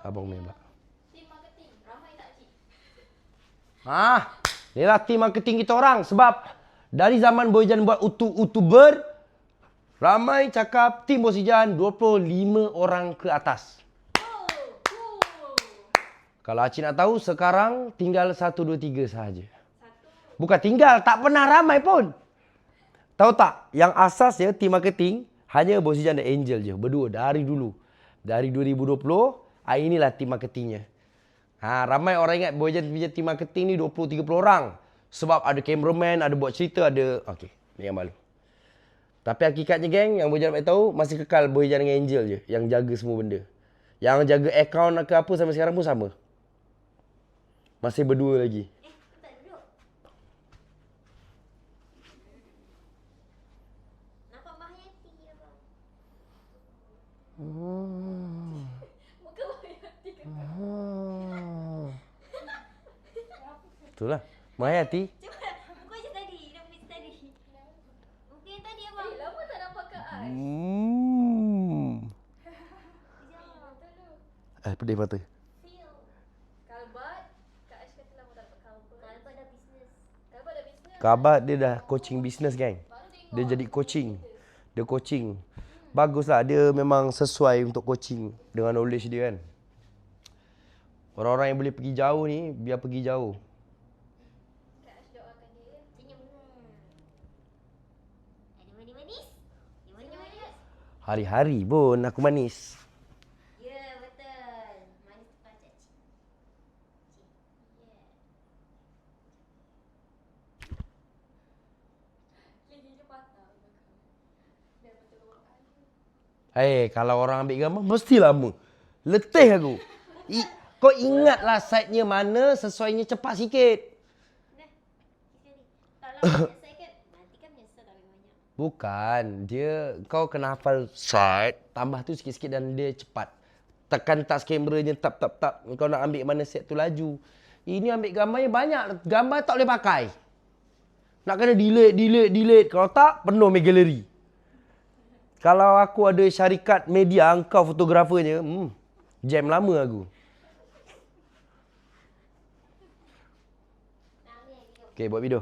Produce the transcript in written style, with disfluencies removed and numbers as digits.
Abang Mebak. Tim marketing, ramai tak cik? Inilah tim marketing kita orang. Sebab dari zaman Boyjan buat YouTuber, ramai cakap tim Bos Ijan 25 orang ke atas. Kalau Acik nak tahu, sekarang tinggal 1, 2, 3 sahaja. Bukan tinggal, tak pernah ramai pun. Tahu tak, yang asasnya tim marketing, hanya Bos Ijan dan Angel je. Berdua, dari dulu. Dari 2020, inilah tim marketingnya. Ramai orang ingat Boyjan punya tim marketing ni 20-30 orang. Sebab ada cameraman, ada buat cerita, ada... Okey, ni yang malu. Tapi hakikatnya geng, yang Boyjan nak tahu, masih kekal Boyjan dengan Angel je. Yang jaga semua benda. Yang jaga akaun ke apa sampai sekarang pun sama. Masih berdua lagi. Tak duduk. Nampak Mahyati abang? Muka Mahyati ke? Itulah. Mahyati. Cuba, muka je tadi. Dah pergi tadi. Muka yang tadi abang. Lama tak nampak Kak Aish. Pedih mata. Kalbat. Kak Aish kata lama tak dapat kalbat. Kalbat dah bisnes. Kalbat dah bisnes. Kabat dia dah coaching business geng. Dia jadi coaching. Dia coaching. Baguslah, dia memang sesuai untuk coaching dengan knowledge dia kan. Orang-orang yang boleh pergi jauh ni, biar pergi jauh. Kak Aish doakan dia. Senyum. Ada manis-manis? Dia manis-manis. Hari-hari pun aku manis. Ya, betul. Manis depan cik. Lihinya patah. Dah betul orang. Kalau orang ambil gambar, mesti lama. Letih aku. Kau ingatlah side-nya mana, sesuainya cepat sikit. Dah. Sekali. Tak lama menyesal kan? Nanti kan menyesal tak banyak. Bukan. Kau kena hafal side, tambah tu sikit-sikit dan dia cepat. Tekan touch kameranya, tap. Kau nak ambil mana set tu laju. Ini ambil gambarnya banyak. Gambar tak boleh pakai. Nak kena delete. Kalau tak, penuh galeri. Kalau aku ada syarikat media, engkau fotografernya, jam lama aku. Okay, buat video.